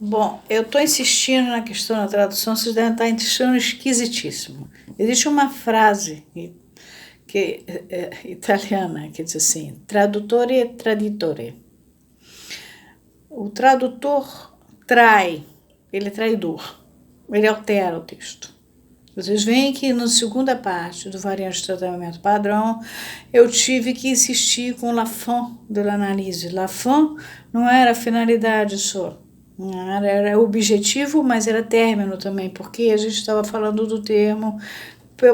Bom, eu estou insistindo na questão da tradução, vocês devem estar achando esquisitíssimo. Existe uma frase que é italiana que diz assim: tradutore e traditore. O tradutor trai, ele é traidor, ele altera o texto. Vocês veem que na segunda parte do variante de tratamento padrão, eu tive que insistir com la fin de l'analyse. La fin não era finalidade só, era objetivo, mas era término também, porque a gente estava falando do termo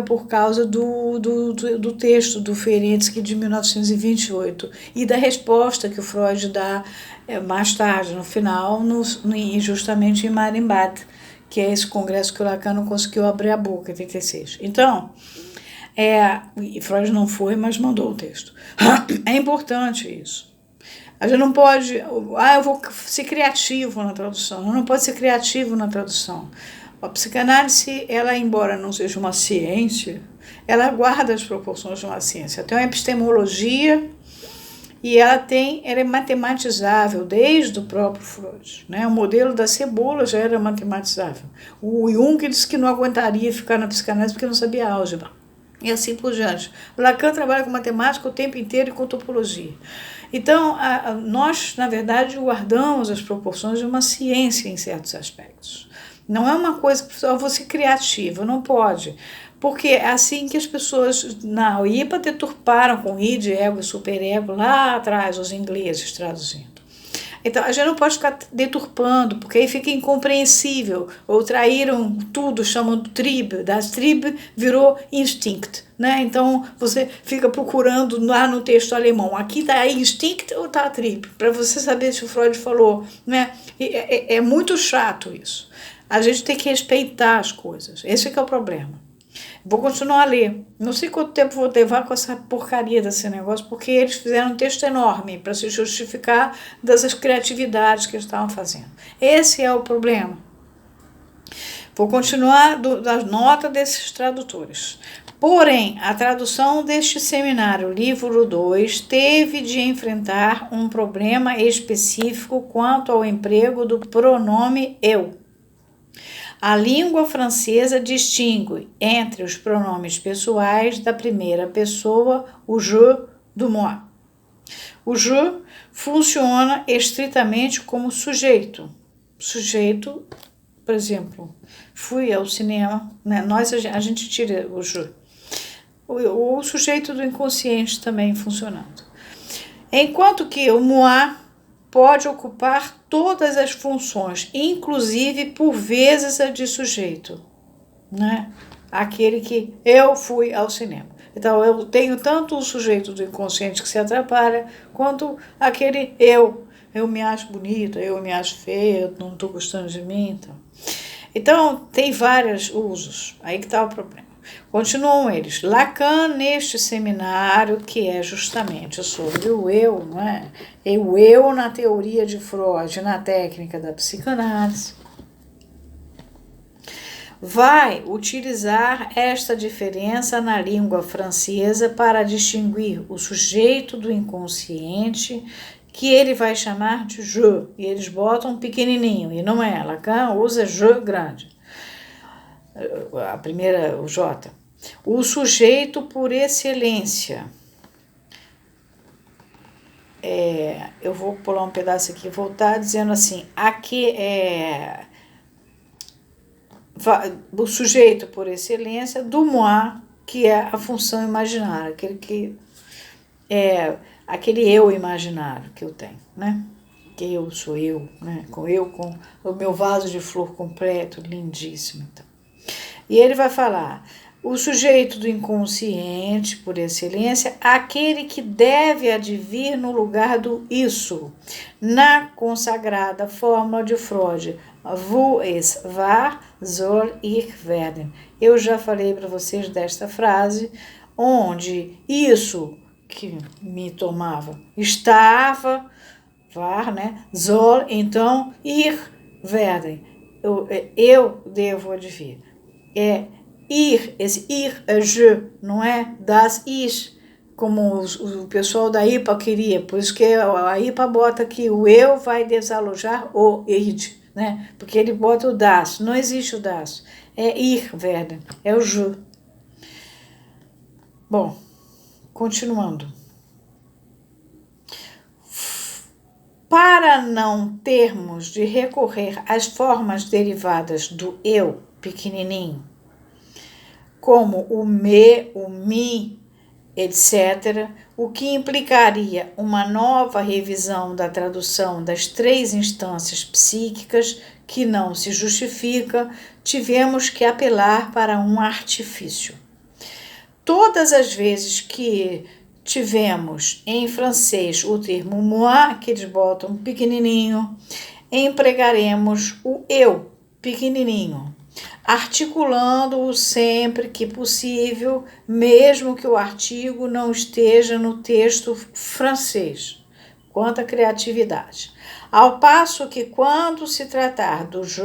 por causa do texto do Ferenczi de 1928 e da resposta que o Freud dá mais tarde, no final, justamente em Marimbad, que é esse congresso que o Lacan não conseguiu abrir a boca em 36. Então, Freud não foi, mas mandou o texto. É importante isso. A gente não pode, eu vou ser criativo na tradução. Não pode ser criativo na tradução. A psicanálise, ela, embora não seja uma ciência, ela guarda as proporções de uma ciência. Tem uma epistemologia e ela é matematizável desde o próprio Freud. Né? O modelo da cebola já era matematizável. O Jung disse que não aguentaria ficar na psicanálise porque não sabia álgebra. E assim por diante. O Lacan trabalha com matemática o tempo inteiro e com topologia. Então, nós, na verdade, guardamos as proporções de uma ciência em certos aspectos. Não é uma coisa, eu vou ser criativa, não pode. Porque é assim que as pessoas na UIPA deturparam com id, ego e superego lá atrás, os ingleses traduzindo. Então, a gente não pode ficar deturpando, porque aí fica incompreensível. Ou traíram tudo, chamam de tribe. Das tribe virou instinct. Né? Então, você fica procurando lá no texto alemão. Aqui está instinct ou está tribe? Para você saber se o Freud falou. Né? É muito chato isso. A gente tem que respeitar as coisas. Esse é que é o problema. Vou continuar a ler. Não sei quanto tempo vou levar com essa porcaria desse negócio, porque eles fizeram um texto enorme para se justificar das criatividades que eles estavam fazendo. Esse é o problema. Vou continuar da nota desses tradutores. Porém, a tradução deste seminário, livro 2, teve de enfrentar um problema específico quanto ao emprego do pronome eu. A língua francesa distingue entre os pronomes pessoais da primeira pessoa, o je do moi. O je funciona estritamente como sujeito. Sujeito, por exemplo, fui ao cinema, né? A gente tira o je. O sujeito do inconsciente também funcionando. Enquanto que o moi pode ocupar todas as funções, inclusive, por vezes, a de sujeito. Né? Aquele que eu fui ao cinema. Então, eu tenho tanto o sujeito do inconsciente que se atrapalha, quanto aquele eu. Eu me acho bonita, eu me acho feia, eu não estou gostando de mim. Então, tem vários usos. Aí que está o problema. Continuam eles. Lacan, neste seminário, que é justamente sobre o eu, não é? E o eu na teoria de Freud, na técnica da psicanálise, vai utilizar esta diferença na língua francesa para distinguir o sujeito do inconsciente, que ele vai chamar de je, e eles botam pequenininho, e não é. Lacan usa je grande. A primeira, o J. O sujeito por excelência. Eu vou pular um pedaço aqui e voltar dizendo assim, aqui o sujeito por excelência do moi, que é a função imaginária, aquele eu imaginário que eu tenho, né? Que eu sou eu, né? Com o meu vaso de flor completo, lindíssimo. Então. E ele vai falar, o sujeito do inconsciente, por excelência, aquele que deve advir no lugar do isso, na consagrada fórmula de Freud, wo es war, soll ich werden. Eu já falei para vocês desta frase, onde isso que me tomava estava, war, né? Soll, então, ich werden. Eu devo advir. Esse ir é je, não é das is, como o pessoal da IPA queria, por isso que a IPA bota que o eu vai desalojar o id, né? Porque ele bota o das, não existe o das. É ir werden, é o je. Bom, continuando. Para não termos de recorrer às formas derivadas do eu pequenininho, como o me, o mi, etc., o que implicaria uma nova revisão da tradução das três instâncias psíquicas que não se justifica, tivemos que apelar para um artifício. Todas as vezes que tivemos em francês o termo moi, que eles botam pequenininho, empregaremos o eu pequenininho, articulando-o sempre que possível, mesmo que o artigo não esteja no texto francês. Quanta criatividade! Ao passo que, quando se tratar do je,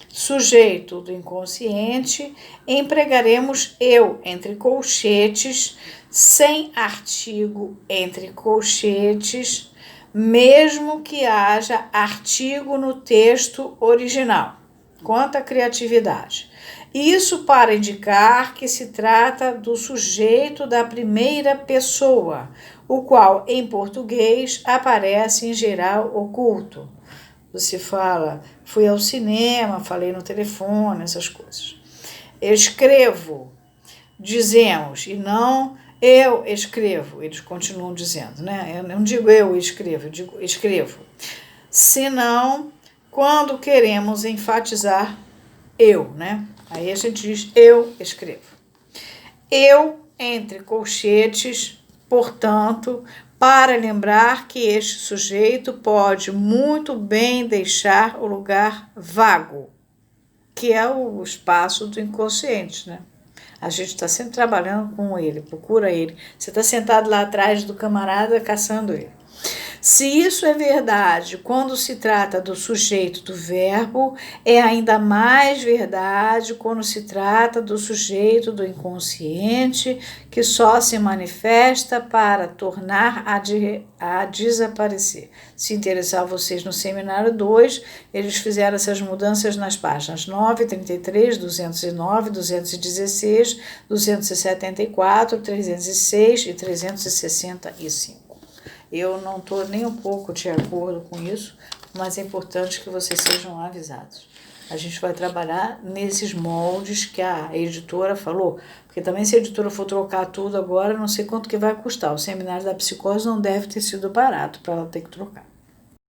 sujeito do inconsciente, empregaremos eu entre colchetes, sem artigo entre colchetes, mesmo que haja artigo no texto original. Quanta criatividade! Isso para indicar que se trata do sujeito da primeira pessoa, o qual em português aparece em geral oculto. Você fala, fui ao cinema, falei no telefone, essas coisas. Escrevo, dizemos, e não eu escrevo, eles continuam dizendo, né? Eu não digo eu escrevo, eu digo escrevo. Senão, quando queremos enfatizar eu, né? Aí a gente diz eu escrevo. Eu entre colchetes, portanto, para lembrar que este sujeito pode muito bem deixar o lugar vago, que é o espaço do inconsciente, né? A gente está sempre trabalhando com ele, procura ele. Você está sentado lá atrás do camarada caçando ele. Se isso é verdade quando se trata do sujeito do verbo, é ainda mais verdade quando se trata do sujeito do inconsciente, que só se manifesta para tornar a desaparecer. Se interessar vocês no seminário 2, eles fizeram essas mudanças nas páginas 9, 33, 209, 216, 274, 306 e 365. Eu não estou nem um pouco de acordo com isso, mas é importante que vocês sejam avisados. A gente vai trabalhar nesses moldes que a editora falou, porque também se a editora for trocar tudo agora, não sei quanto que vai custar. O seminário da psicose não deve ter sido barato para ela ter que trocar.